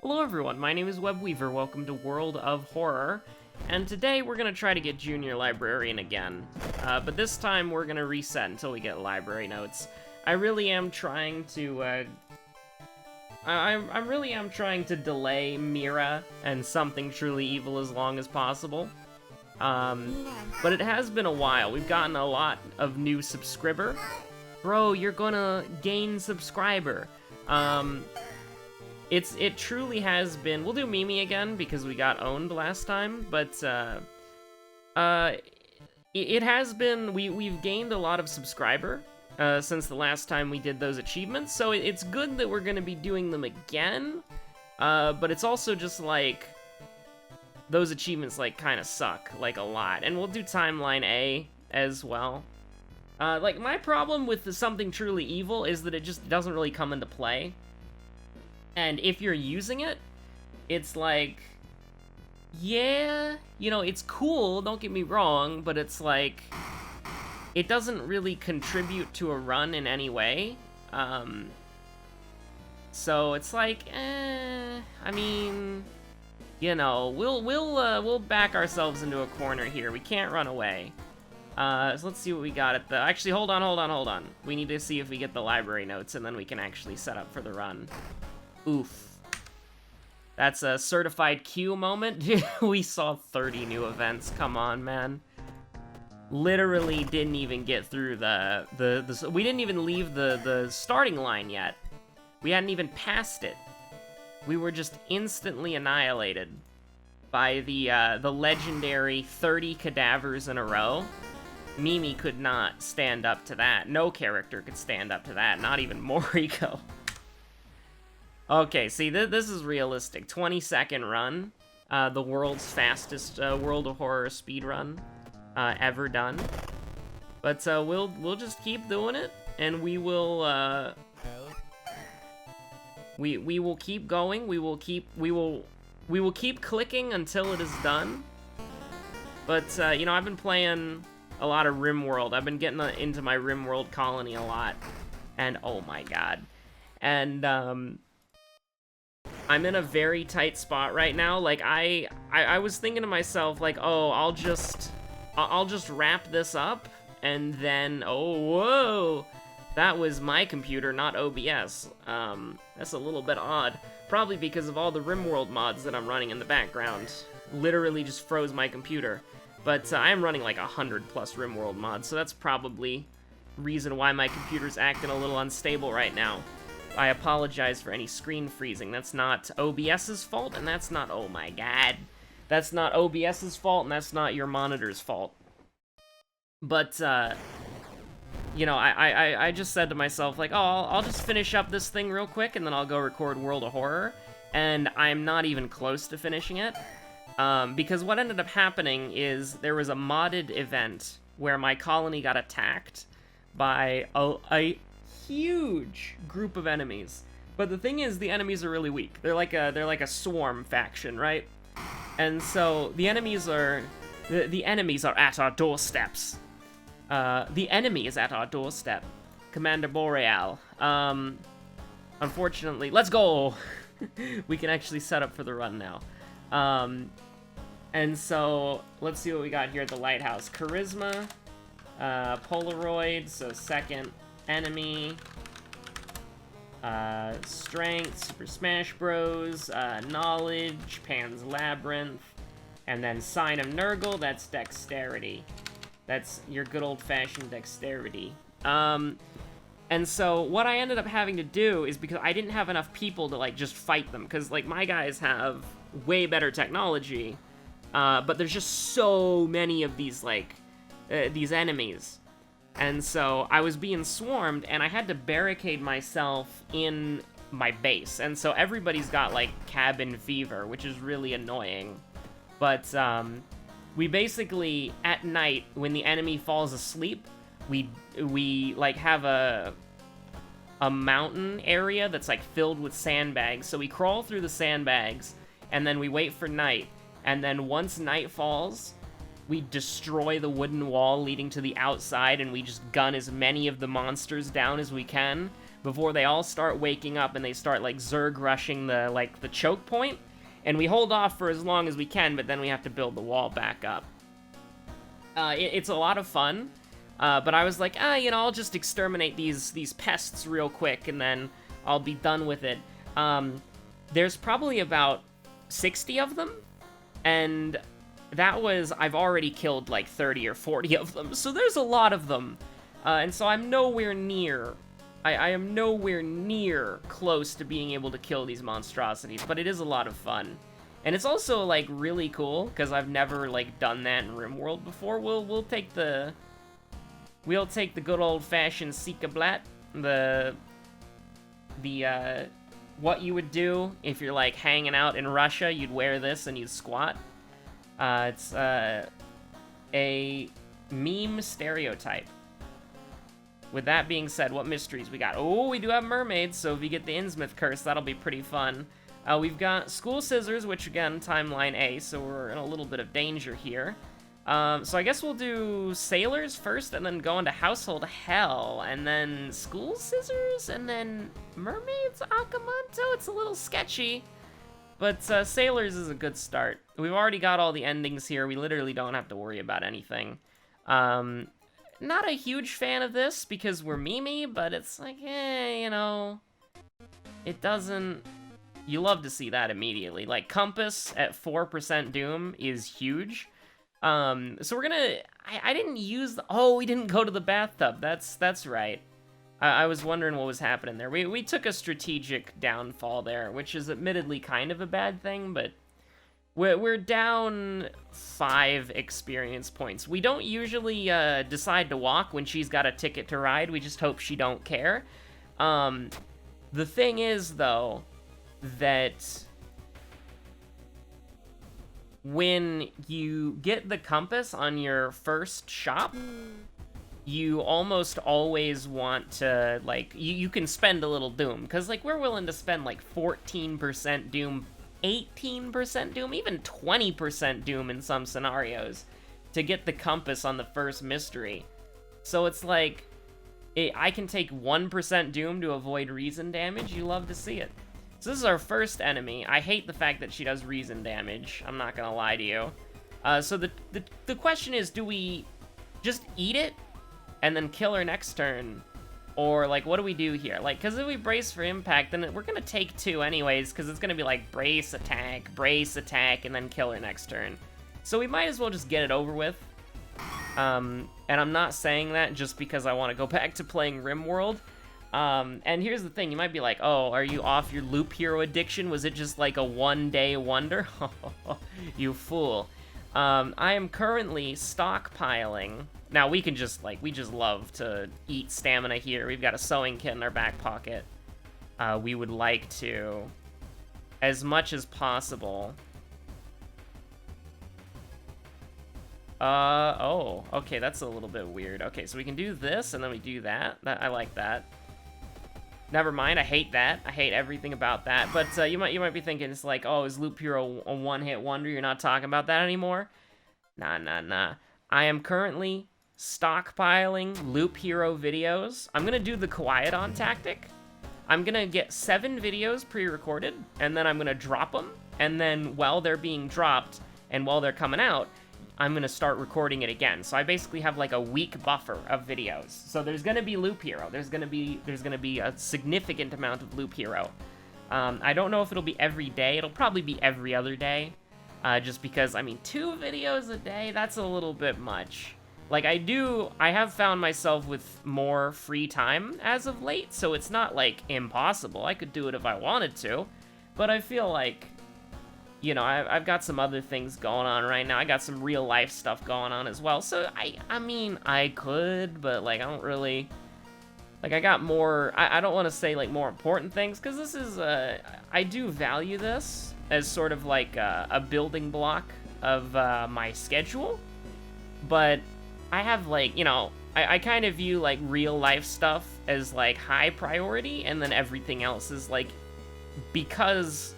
Hello everyone, my name is Webweaver, welcome to World of Horror, and today we're gonna try to get Junior Librarian again, but this time we're gonna reset until we get library notes. I really am trying to, I really am trying to delay Mira and Something Truly Evil as long as possible, but it has been a while. We've gotten a lot of new subscriber. Bro, you're gonna gain subscriber. It truly has been. We'll do Mimi again because we got owned last time, but it has been. We've gained a lot of subscriber since the last time we did those achievements, so it's good that we're gonna be doing them again. But it's also just like those achievements like kind of suck like a lot, and we'll do Timeline A as well. Like my problem with the Something Truly Evil is that it just doesn't really come into play. And if you're using it, it's like, yeah, you know, it's cool, don't get me wrong, but it's like, it doesn't really contribute to a run in any way. So it's like, I mean, you know, we'll back ourselves into a corner here. We can't run away. So let's see what we got at the, actually, hold on. We need to see if we get the library notes, and then we can actually set up for the run. Oof. That's a certified Q moment. We saw 30 new events. Come on, man. Literally didn't even get through we didn't even leave the starting line yet. We hadn't even passed it. We were just instantly annihilated by the legendary 30 cadavers in a row. Mimi could not stand up to that. No character could stand up to that. Not even Moriko. Okay, see, this is realistic. 20-second run. The world's fastest World of Horror speedrun ever done. But we'll just keep doing it, and we will we will keep going. We will keep clicking until it is done. But you know, I've been playing a lot of RimWorld. I've been getting into my RimWorld colony a lot, and oh my god, and I'm in a very tight spot right now. Like, I was thinking to myself, like, oh, I'll just wrap this up, and then, oh, whoa, that was my computer, not OBS. That's a little bit odd. Probably because of all the RimWorld mods that I'm running in the background. Literally just froze my computer. But I'm running like 100+ RimWorld mods, so that's probably reason why my computer's acting a little unstable right now. I apologize for any screen freezing. That's not OBS's fault, and that's not, oh my god. That's not OBS's fault, and that's not your monitor's fault. But, you know, I just said to myself, like, oh, I'll just finish up this thing real quick, and then I'll go record World of Horror. And I'm not even close to finishing it. Because what ended up happening is there was a modded event where my colony got attacked by a huge group of enemies. But the thing is, the enemies are really weak. They're like a swarm faction, right? And so the enemies are at our doorsteps. The enemy is at our doorstep. Commander Boreal. Unfortunately, let's go. We can actually set up for the run now. And so let's see what we got here at the lighthouse. Charisma, Polaroid, so second enemy, strength, Super Smash Bros, knowledge, Pan's Labyrinth, and then Sign of Nurgle, that's dexterity. That's your good old-fashioned dexterity. And so what I ended up having to do is, because I didn't have enough people to, like, just fight them, because, like, my guys have way better technology, but there's just so many of these, like, these enemies. And so I was being swarmed, and I had to barricade myself in my base. And so everybody's got, like, cabin fever, which is really annoying. But we basically, at night, when the enemy falls asleep, we like, have a mountain area that's, like, filled with sandbags. So we crawl through the sandbags, and then we wait for night. And then once night falls, we destroy the wooden wall leading to the outside, and we just gun as many of the monsters down as we can. before they all start waking up and they start, like, Zerg rushing the choke point. And we hold off for as long as we can, but then we have to build the wall back up. It's a lot of fun, but I was like, you know, I'll just exterminate these pests real quick, and then I'll be done with it. There's probably about 60 of them, and that was, I've already killed like 30 or 40 of them, so there's a lot of them. And so I'm nowhere near, I am nowhere near close to being able to kill these monstrosities, but it is a lot of fun. And it's also, like, really cool, because I've never, like, done that in RimWorld before. We'll take the good old-fashioned Sikablat, what you would do if you're, like, hanging out in Russia, you'd wear this and you'd squat. It's a meme stereotype. With that being said, what mysteries we got? Oh, we do have mermaids, so if you get the Innsmouth curse, that'll be pretty fun. We've got School Scissors, which, again, timeline A, so we're in a little bit of danger here. So I guess we'll do Sailors first, and then go into Household Hell, and then School Scissors, and then Mermaids Akamanto. It's a little sketchy, but Sailors is a good start. We've already got all the endings here. We literally don't have to worry about anything. Not a huge fan of this, because we're memey, but it's like, you know, it doesn't... You love to see that immediately. Like, Compass at 4% Doom is huge. So we're gonna... I didn't use the... Oh, we didn't go to the bathtub. That's right. I was wondering what was happening there. We took a strategic downfall there, which is admittedly kind of a bad thing, but... We're down 5 experience points. We don't usually decide to walk when she's got a ticket to ride. We just hope she don't care. The thing is, though, that when you get the compass on your first shop, you almost always want to, like, you can spend a little Doom, because, like, we're willing to spend, like, 14% Doom, 18% Doom, even 20% Doom in some scenarios to get the compass on the first mystery. So it's like, I can take 1% Doom to avoid reason damage. You love to see it. So this is our first enemy. I hate the fact that she does reason damage. I'm not gonna lie to you. So the question is, do we just eat it and then kill her next turn? Or, like, what do we do here? Like, because if we brace for impact, then we're gonna take 2 anyways, because it's gonna be like brace, attack, and then kill her next turn. So we might as well just get it over with. And I'm not saying that just because I want to go back to playing RimWorld. And here's the thing, you might be like, oh, are you off your loop hero addiction? Was it just like a one-day wonder? You fool. I am currently stockpiling. Now, we can just, like, we just love to eat stamina here. We've got a sewing kit in our back pocket. We would like to, as much as possible. Oh, okay, that's a little bit weird. Okay, so we can do this, and then we do that. I like that. Never mind, I hate that. I hate everything about that. But you might be thinking, it's like, oh, is Loop Hero a one-hit wonder? You're not talking about that anymore? Nah. I am currently stockpiling Loop Hero videos. I'm gonna do the Quiet-On tactic. I'm gonna get 7 videos pre-recorded, and then I'm gonna drop them, and then while they're being dropped, and while they're coming out, I'm gonna start recording it again. So I basically have like a week buffer of videos. So there's gonna be Loop Hero. There's gonna be a significant amount of Loop Hero. I don't know if it'll be every day. It'll probably be every other day. Just because, I mean, 2 videos a day, that's a little bit much. Like, I have found myself with more free time as of late, so it's not, like, impossible. I could do it if I wanted to, but I feel like, you know, I've got some other things going on right now. I got some real-life stuff going on as well, so, I mean, I could, but, like, I don't really... Like, I got more... I don't want to say, like, more important things, because this is, I do value this as sort of, like, a building block of my schedule, but I have, like, you know, I kind of view, like, real-life stuff as, like, high priority, and then everything else is, like, because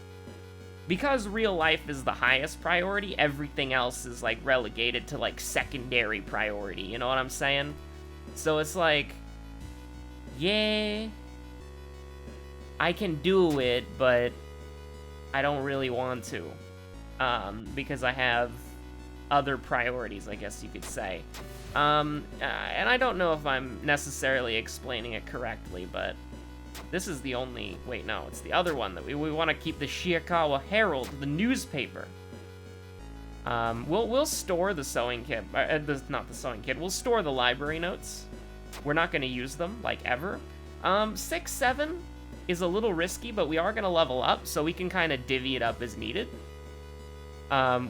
real life is the highest priority, everything else is, like, relegated to, like, secondary priority, you know what I'm saying? So it's like, yeah, I can do it, but I don't really want to. Because I have other priorities, I guess you could say. And I don't know if I'm necessarily explaining it correctly, but this is the only... Wait, no, it's the other one that we want to keep, the Shiikawa Herald, the newspaper. We'll store the sewing kit, not the sewing kit, we'll store the library notes. We're not going to use them, like, ever. 6, 7 is a little risky, but we are going to level up, so we can kind of divvy it up as needed.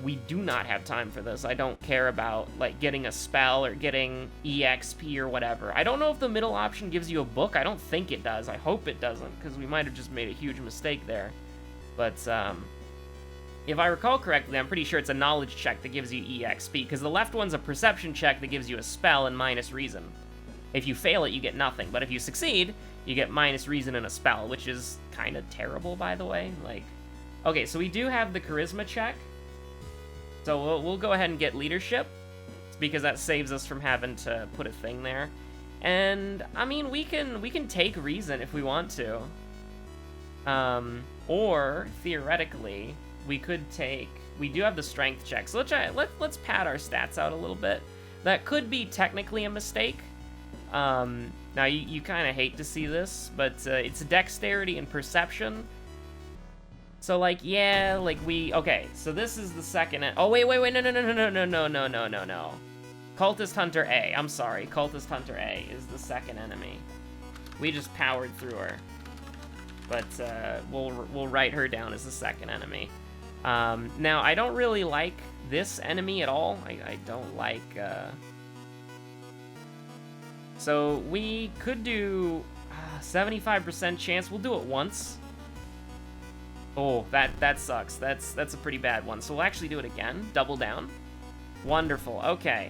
We do not have time for this. I don't care about, like, getting a spell or getting EXP or whatever. I don't know if the middle option gives you a book. I don't think it does. I hope it doesn't, because we might have just made a huge mistake there. But, if I recall correctly, I'm pretty sure it's a knowledge check that gives you EXP, because the left one's a perception check that gives you a spell and minus reason. If you fail it, you get nothing, but if you succeed, you get minus reason and a spell, which is kind of terrible, by the way. Like, okay, so we do have the charisma check. So we'll go ahead and get leadership, because that saves us from having to put a thing there. And I mean, we can take reason if we want to. Or theoretically, we could take. We do have the strength check, so let's pad our stats out a little bit. That could be technically a mistake. Now you kind of hate to see this, but it's dexterity and perception. So, like, yeah, like, okay, so this is the second, oh, wait, no. Cultist Hunter A, I'm sorry, Cultist Hunter A is the second enemy. We just powered through her. But, we'll write her down as the second enemy. Now, I don't really like this enemy at all. I don't like, So, we could do 75% chance, we'll do it once. Oh, that sucks. That's a pretty bad one. So we'll actually do it again. Double down. Wonderful. Okay.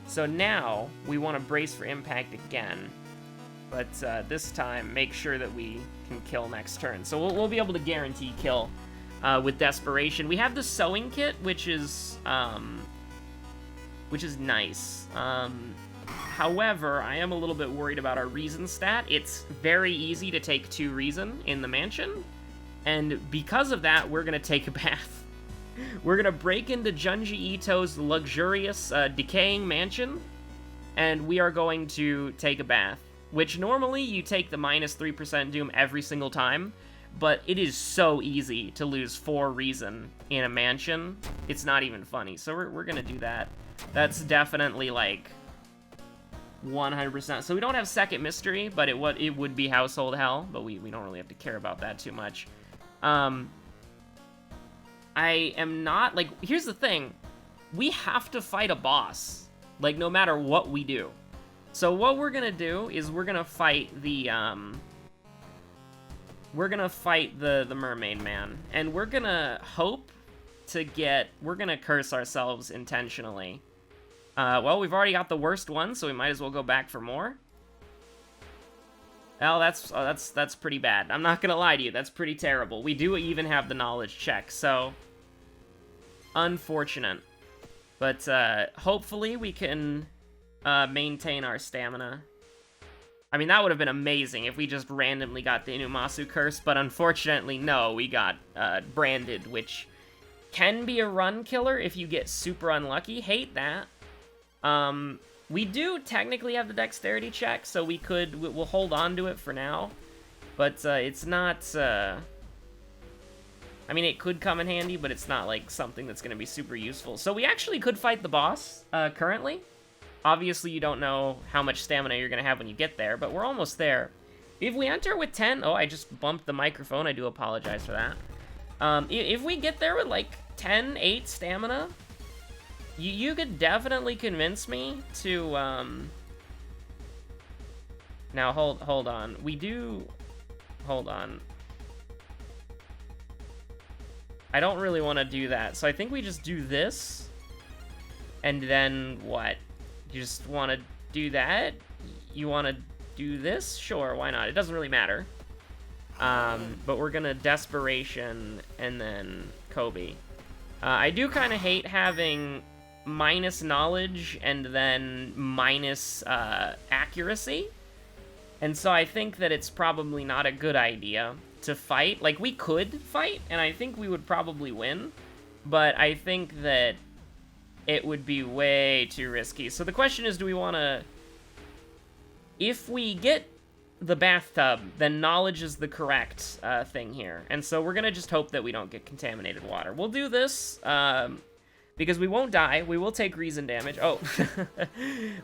So now we want to brace for impact again. But this time, make sure that we can kill next turn. So we'll be able to guarantee kill with desperation. We have the sewing kit, which is nice. However, I am a little bit worried about our reason stat. It's very easy to take 2 reason in the mansion. And because of that, we're going to take a bath. We're going to break into Junji Ito's luxurious, decaying mansion, and we are going to take a bath. Which normally you take the minus 3% doom every single time, but it is so easy to lose 4 reason in a mansion. It's not even funny, so we're going to do that. That's definitely, like, 100%. So we don't have second mystery, but it would be household hell, but we don't really have to care about that too much. I am not, like, here's the thing. We have to fight a boss, like, no matter what we do. So what we're gonna do is we're gonna fight the mermaid man, and we're gonna hope to get, we're gonna curse ourselves intentionally. Well, we've already got the worst one, so we might as well go back for more. Well, that's pretty bad. I'm not gonna lie to you, that's pretty terrible. We do even have the knowledge check, so unfortunate. But hopefully we can maintain our stamina. I mean, that would have been amazing if we just randomly got the Inumasu curse, but unfortunately, no, we got branded, which can be a run killer if you get super unlucky. Hate that. We do technically have the dexterity check, so we'll hold on to it for now. But it's not, I mean, it could come in handy, but it's not like something that's going to be super useful. So we actually could fight the boss currently. Obviously, you don't know how much stamina you're going to have when you get there, but we're almost there. If we enter with 10... Oh, I just bumped the microphone. I do apologize for that. If we get there with, like, 10, 8 stamina... You could definitely convince me to, Now, hold on. We do... Hold on. I don't really want to do that, so I think we just do this. And then what? You just want to do that? You want to do this? Sure, why not? It doesn't really matter. But we're gonna Desperation and then Kobe. I do kind of hate having... minus knowledge and then minus accuracy, and so I think that it's probably not a good idea to fight. Like, we could fight, and I think we would probably win, but I think that it would be way too risky. So the question is, do we want to... If we get the bathtub, then knowledge is the correct thing here. And so we're going to just hope that we don't get contaminated water. We'll do this, because we won't die. We will take reason damage. Oh,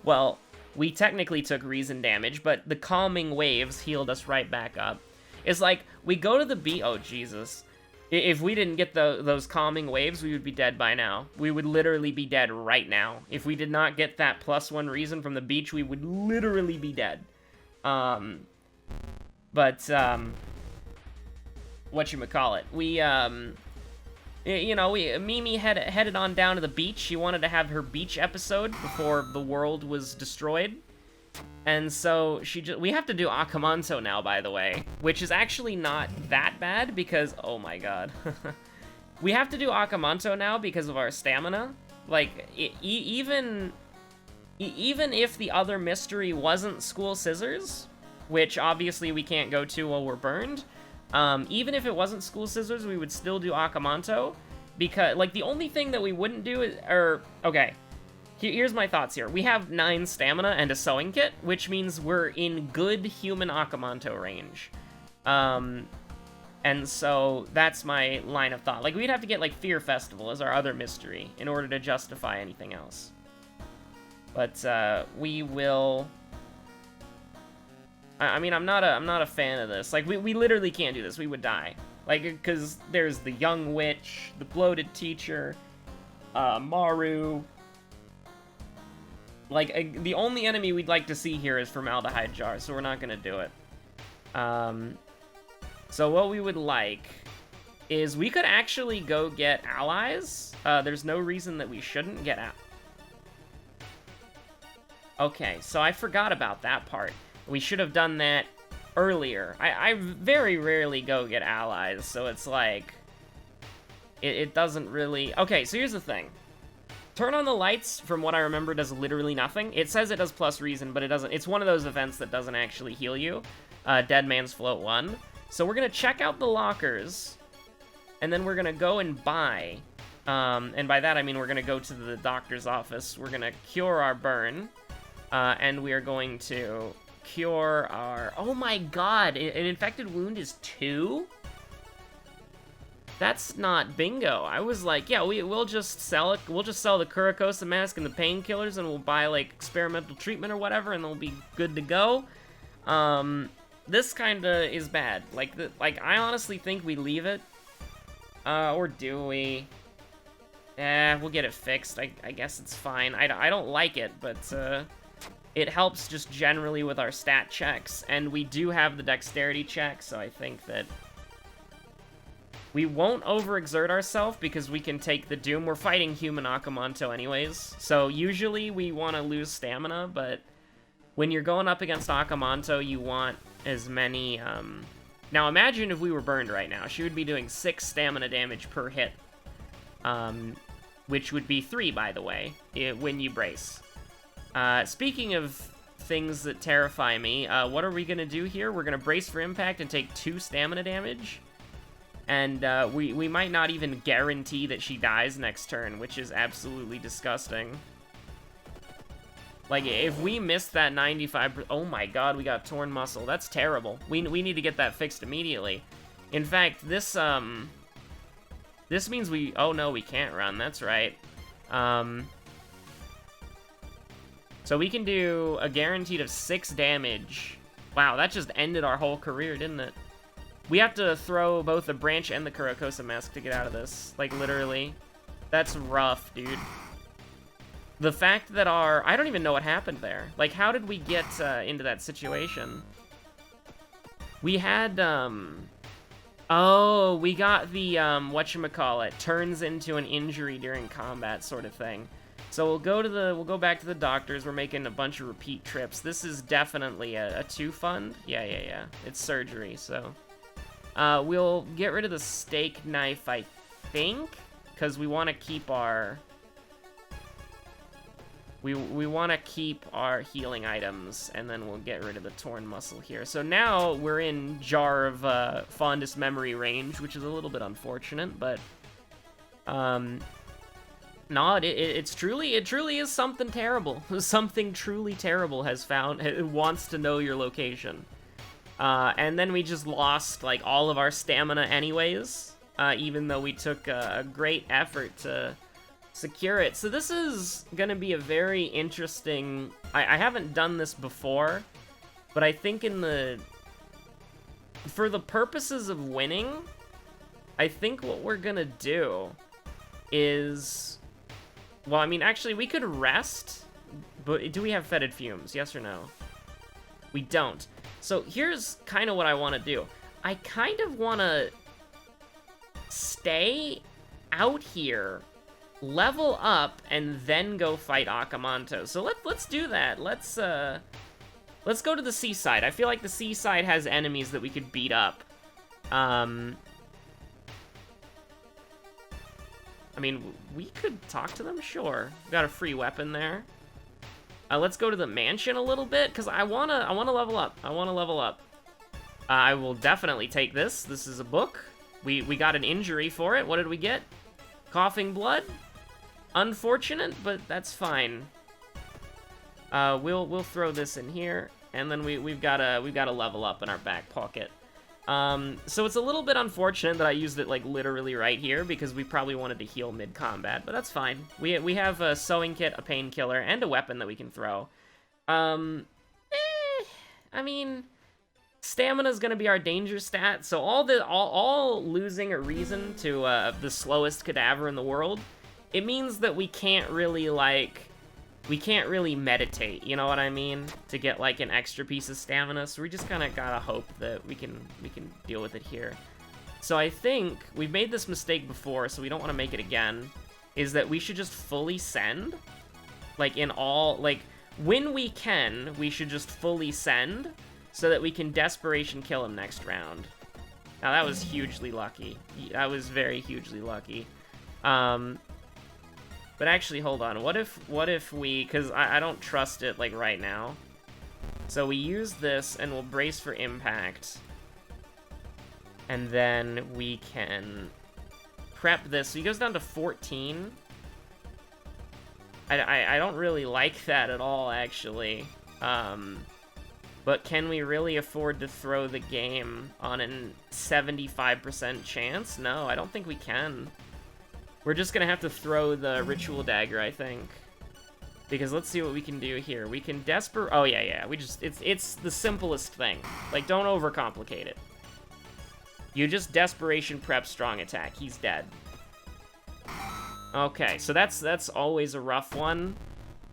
well, we technically took reason damage, but the calming waves healed us right back up. It's like, we go to the beach... Oh, Jesus. If we didn't get those calming waves, we would be dead by now. We would literally be dead right now. If we did not get that +1 reason from the beach, we would literally be dead. Whatchamacallit? We, you know, Mimi headed on down to the beach. She wanted to have her beach episode before the world was destroyed. And so we have to do Akamanto now, by the way, which is actually not that bad because, oh my god. We have to do Akamanto now because of our stamina. Like, even if the other mystery wasn't School Scissors, which obviously we can't go to while we're burned, even if it wasn't School Scissors, we would still do Akamanto, because, like, the only thing that we wouldn't do is, okay. Here's my thoughts here. We have 9 stamina and a sewing kit, which means we're in good human Akamanto range. And so that's my line of thought. Like, we'd have to get, like, Fear Festival as our other mystery in order to justify anything else. But, we will... I mean, I'm not a fan of this. Like, we literally can't do this. We would die. Like, because there's the young witch, the bloated teacher, Maru... Like, the only enemy we'd like to see here is Formaldehyde Jar, so we're not gonna do it. So what we would like is we could actually go get allies. There's no reason that we shouldn't get Okay, so I forgot about that part. We should have done that earlier. I very rarely go get allies, so it's like... It doesn't really... Okay, so here's the thing. Turn on the lights, from what I remember, does literally nothing. It says it does plus reason, but it doesn't. It's one of those events that doesn't actually heal you. Dead Man's Float 1. So we're going to check out the lockers, and then we're going to go and buy. And by that, I mean we're going to go to the doctor's office. We're going to cure our burn, and we are going to cure our... Oh my god, an infected wound is 2? That's not bingo. I was like, yeah, we'll just sell it. We'll just sell the Kurakosa mask and the painkillers, and we'll buy, like, experimental treatment or whatever, and they'll be good to go. This kinda is bad. Like, I honestly think we leave it. Or do we? We'll get it fixed. I guess it's fine. I don't like it, but, it helps just generally with our stat checks, and we do have the dexterity check, so I think that... We won't overexert ourselves because we can take the Doom. We're fighting human Akamanto anyways, so usually we want to lose stamina, but when you're going up against Akamanto, you want as many... Now imagine if we were burned right now. She would be doing 6 stamina damage per hit, which would be 3, by the way, when you brace. Speaking of things that terrify me, what are we going to do here? We're going to brace for impact and take 2 stamina damage. And we might not even guarantee that she dies next turn, which is absolutely disgusting. Like, if we miss that 95%... Oh my god, we got torn muscle. That's terrible. We need to get that fixed immediately. In fact, this means we... Oh no, we can't run. That's right. So we can do a guaranteed of 6 damage. Wow, that just ended our whole career, didn't it? We have to throw both the branch and the Kurakosa mask to get out of this. Like, literally. That's rough, dude. The fact that I don't even know what happened there. Like, how did we get into that situation? We had, Oh, we got the, whatchamacallit, turns into an injury during combat sort of thing. So we'll go back to the doctors. We're making a bunch of repeat trips. This is definitely a 2 fund. Yeah. It's surgery, so... we'll get rid of the steak knife, I think, because we want to keep our We want to keep our healing items, and then we'll get rid of the torn muscle here. So now we're in Jar of Fondest Memory range, which is a little bit unfortunate, but no, it truly is something terrible. Something truly terrible wants to know your location. And then we just lost, like, all of our stamina anyways, even though we took a great effort to secure it. So this is gonna be a very interesting... I haven't done this before, but I think for the purposes of winning, I think what we're gonna do is... Well, I mean, actually, we could rest, but do we have fetid fumes? Yes or no? We don't. So here's kind of what I want to do. I kind of want to stay out here, level up, and then go fight Akamanto. So let's do that. Let's go to the seaside. I feel like the seaside has enemies that we could beat up. I mean, we could talk to them, sure. Got a free weapon there. Let's go to the mansion a little bit, because I wanna level up. I wanna level up. I will definitely take this. This is a book. We got an injury for it. What did we get? Coughing blood? Unfortunate, but that's fine. We'll throw this in here, and then we've got a level up in our back pocket. So it's a little bit unfortunate that I used it, like, literally right here, because we probably wanted to heal mid-combat, but that's fine. We have a sewing kit, a painkiller, and a weapon that we can throw. I mean, stamina's gonna be our danger stat, so all losing a reason to, the slowest cadaver in the world, it means that we can't really, meditate, you know what I mean? To get, like, an extra piece of stamina, so we just kind of gotta hope that we can deal with it here. So I think we've made this mistake before, so we don't want to make it again, is that we should just fully send. Like, when we can, we should just fully send, so that we can desperation kill him next round. Now, that was hugely lucky. That was very hugely lucky. But actually, hold on. What if we... Because I don't trust it, like, right now. So we use this, and we'll brace for impact. And then we can prep this. So he goes down to 14. I don't really like that at all, actually. But can we really afford to throw the game on a 75% chance? No, I don't think we can. We're just gonna have to throw the ritual dagger, I think. Because let's see what we can do here. We can oh yeah, it's the simplest thing. Like, don't overcomplicate it. You just desperation prep strong attack. He's dead. Okay, so that's always a rough one.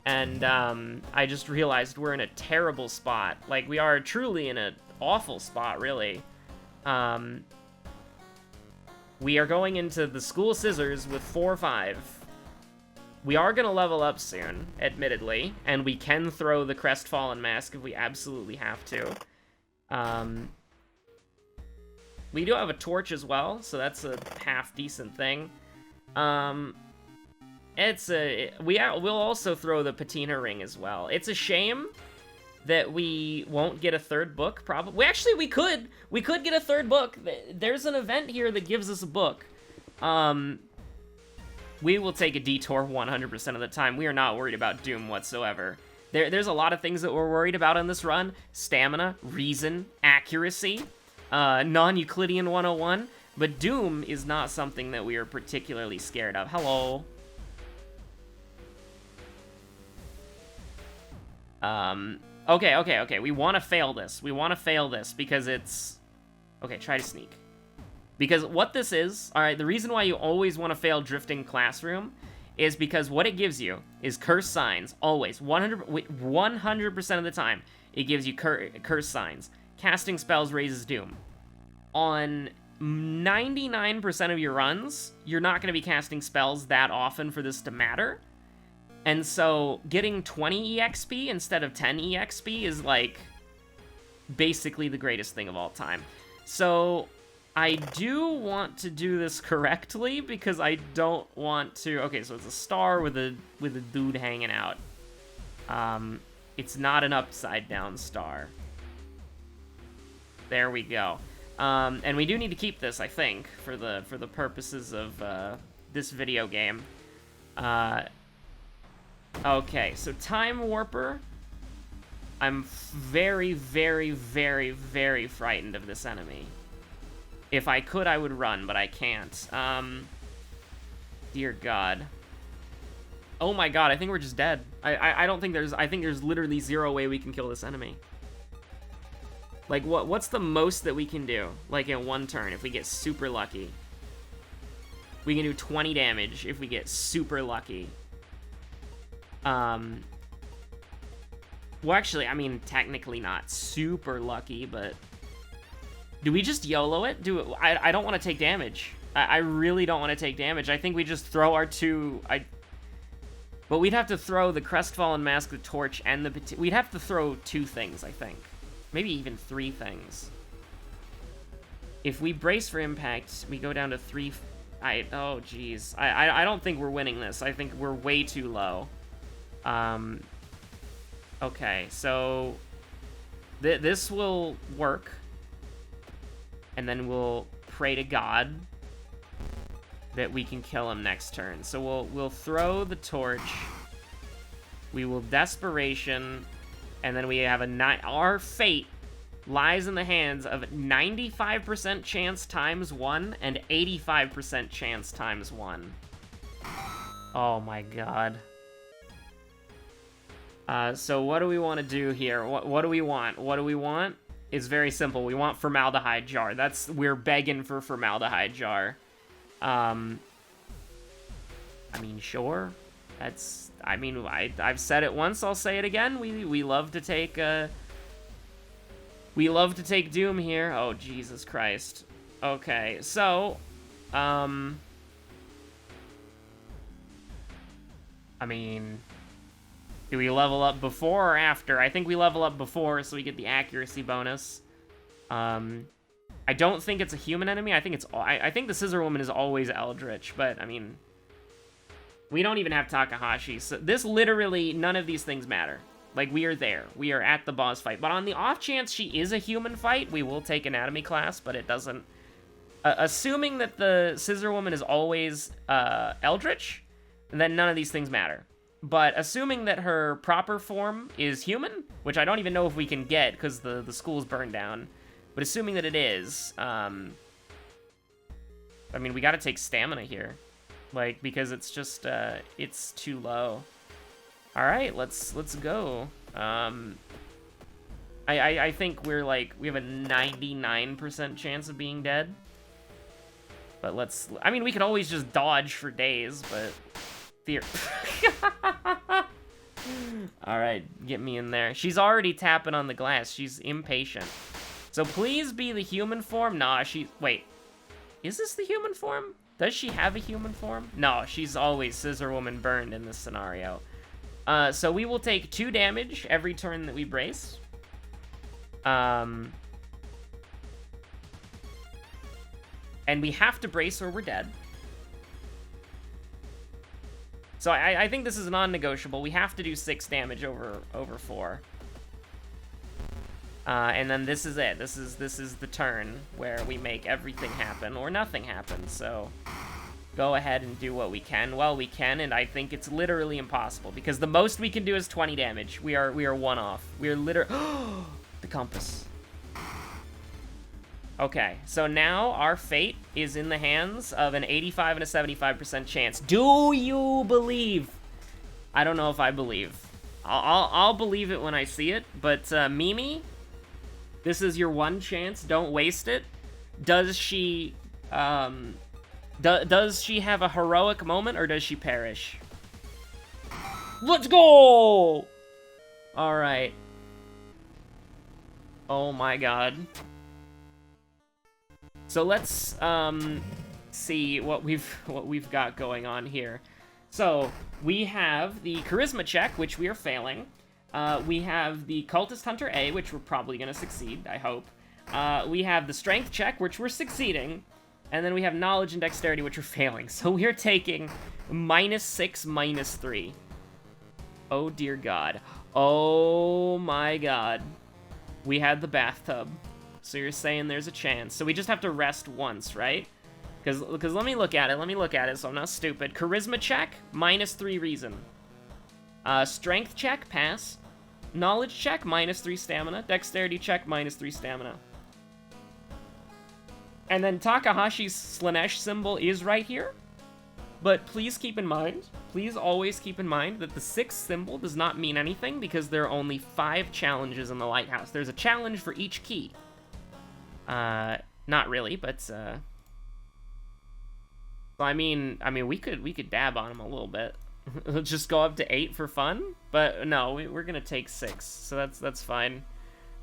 And I just realized we're in a terrible spot. Like, we are truly in an awful spot, really. We are going into the School Scissors with 4-5. We are going to level up soon, admittedly, and we can throw the Crestfallen Mask if we absolutely have to. We do have a torch as well, so that's a half-decent thing. We'll also throw the Patina Ring as well. It's a shame that we won't get a third book, probably. Actually, we could get a third book. There's an event here that gives us a book. We will take a detour 100% of the time. We are not worried about Doom whatsoever. There's a lot of things that we're worried about in this run. Stamina, reason, accuracy, non-Euclidean 101. But Doom is not something that we are particularly scared of. Hello. Okay. We want to fail this. Because it's... Okay, try to sneak. Because what this is... Alright, the reason why you always want to fail Drifting Classroom is because what it gives you is Curse Signs. Always. 100% of the time, it gives you Curse Signs. Casting spells raises Doom. On 99% of your runs, you're not going to be casting spells that often for this to matter. And so, getting 20 EXP instead of 10 EXP is, like, basically the greatest thing of all time. So, I do want to do this correctly, because I don't want to... Okay, so it's a star with a dude hanging out. It's not an upside down star. There we go. And we do need to keep this, I think, for the purposes of this video game. Okay, so Time Warper. I'm very, very, very, very frightened of this enemy. If I could, I would run, but I can't. Dear God. Oh my God, I think we're just dead. I don't think I think there's literally zero way we can kill this enemy. Like, what's the most that we can do? Like, in one turn, if we get super lucky. We can do 20 damage if we get super lucky. Well, actually, I mean, technically not super lucky, but... Do we just YOLO it? I don't want to take damage. I really don't want to take damage. I think we just throw our two... But we'd have to throw the Crestfallen Mask, the Torch, and the... We'd have to throw 2 things, I think. Maybe even 3 things. If we brace for impact, we go down to 3... Oh, jeez. I don't think we're winning this. I think we're way too low. Okay, so... This will work. And then we'll pray to God that we can kill him next turn. So we'll throw the torch. We will Desperation. And then we have our fate lies in the hands of 95% chance times 1 and 85% chance times 1. Oh my God. So what do we want to do here? What do we want? What do we want? It's very simple. We want Formaldehyde Jar. We're begging for Formaldehyde Jar. I mean, sure. I've said it once, I'll say it again. We love to take, we love to take Doom here. Oh, Jesus Christ. Okay, so, I mean, do we level up before or after? I think we level up before, so we get the accuracy bonus. I don't think it's a human enemy. I think the Scissor Woman is always Eldritch, but, I mean, we don't even have Takahashi. So this literally, none of these things matter. Like, we are there. We are at the boss fight. But on the off chance she is a human fight, we will take Anatomy class, but it doesn't... assuming that the Scissor Woman is always Eldritch, then none of these things matter. But assuming that her proper form is human, which I don't even know if we can get because the school's burned down, but assuming that it is, I mean, we gotta take stamina here. Like, because it's just, it's too low. Alright, let's go. I think we're, like, we have a 99% chance of being dead. But I mean, we could always just dodge for days, but... Alright, get me in there. She's already tapping on the glass. She's impatient. So please be the human form. Nah, wait. Is this the human form? Does she have a human form? No, she's always Scissor Woman burned in this scenario. So we will take 2 damage every turn that we brace. And we have to brace or we're dead. So I think this is non-negotiable. We have to do 6 damage over 4. And then this is it. This is the turn where we make everything happen or nothing happen. So go ahead and do what we can. Well, we can, and I think it's literally impossible because the most we can do is 20 damage. We are 1 off. We are literally the compass. Okay, so now our fate is in the hands of an 85 and a 75% chance. Do you believe? I don't know if I believe. I'll believe it when I see it. But Mimi, this is your one chance. Don't waste it. Does she does she have a heroic moment or does she perish? Let's go! All right. Oh my God. So let's see what we've got going on here. So we have the charisma check, which we are failing. We have the cultist hunter A, which we're probably gonna succeed, I hope. We have the strength check, which we're succeeding, and then we have knowledge and dexterity, which we're failing. So we're taking -6, -3. Oh, dear God. Oh, my God. We had the bathtub. So you're saying there's a chance. So we just have to rest once, right? Because let me look at it. Let me look at it so I'm not stupid. Charisma check, -3 reason. Strength check, pass. Knowledge check, -3 stamina. Dexterity check, -3 stamina. And then Takahashi's Slanesh symbol is right here. But please keep in mind, please always keep in mind that the 6th symbol does not mean anything because there are only 5 challenges in the lighthouse. There's a challenge for each key. Not really, but, so I mean, we could dab on him a little bit. Let's just go up to 8 for fun. But no, we're gonna take 6, so that's fine.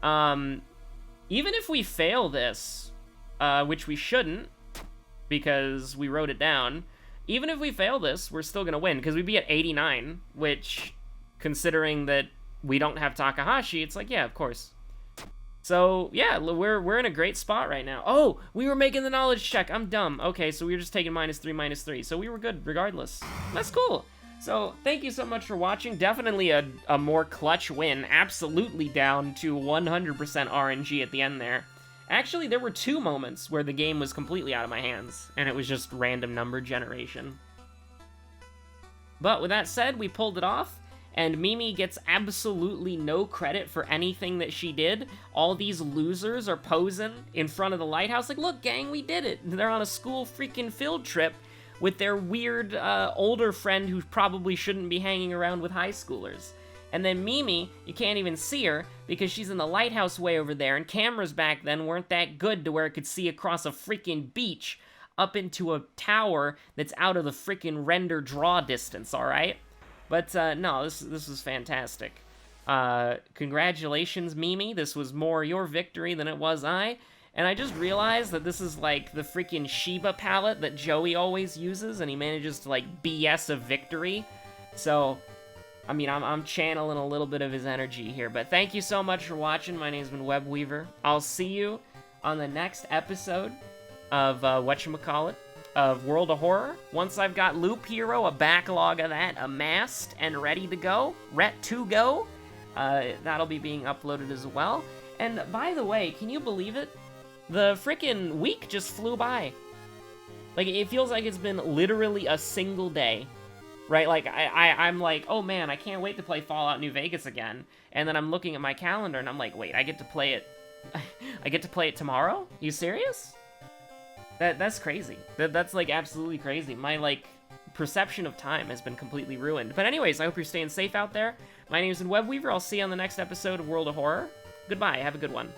Even if we fail this, which we shouldn't, because we wrote it down. Even if we fail this, we're still gonna win, because we'd be at 89, which, considering that we don't have Takahashi, it's like, yeah, of course. So, yeah, we're in a great spot right now. Oh, we were making the knowledge check. I'm dumb. Okay, so we were just taking -3, so we were good regardless. That's cool. So, thank you so much for watching. Definitely a more clutch win. Absolutely down to 100% RNG at the end there. Actually, there were 2 moments where the game was completely out of my hands, and it was just random number generation. But with that said, we pulled it off. And Mimi gets absolutely no credit for anything that she did. All these losers are posing in front of the lighthouse like, look, gang, we did it. They're on a school freaking field trip with their weird older friend who probably shouldn't be hanging around with high schoolers. And then Mimi, you can't even see her because she's in the lighthouse way over there, and cameras back then weren't that good to where it could see across a freaking beach up into a tower that's out of the freaking render draw distance, alright? But, no, this was fantastic. Congratulations, Mimi. This was more your victory than it was I. And I just realized that this is, like, the freaking Shiba palette that Joey always uses, and he manages to, like, BS a victory. So, I mean, I'm channeling a little bit of his energy here. But thank you so much for watching. My name's been Webweaver. I'll see you on the next episode of, whatchamacallit, of World of Horror. Once I've got Loop Hero, a backlog of that amassed and ready to go, that'll be being uploaded as well. And by the way, can you believe it? The frickin' week just flew by. Like, it feels like it's been literally a single day, right? Like, I'm like, oh man, I can't wait to play Fallout New Vegas again. And then I'm looking at my calendar and I'm like, wait, I get to play it tomorrow? You serious? That's crazy. That's, like, absolutely crazy. My, like, perception of time has been completely ruined. But anyways, I hope you're staying safe out there. My name's Webweaver. I'll see you on the next episode of World of Horror. Goodbye. Have a good one.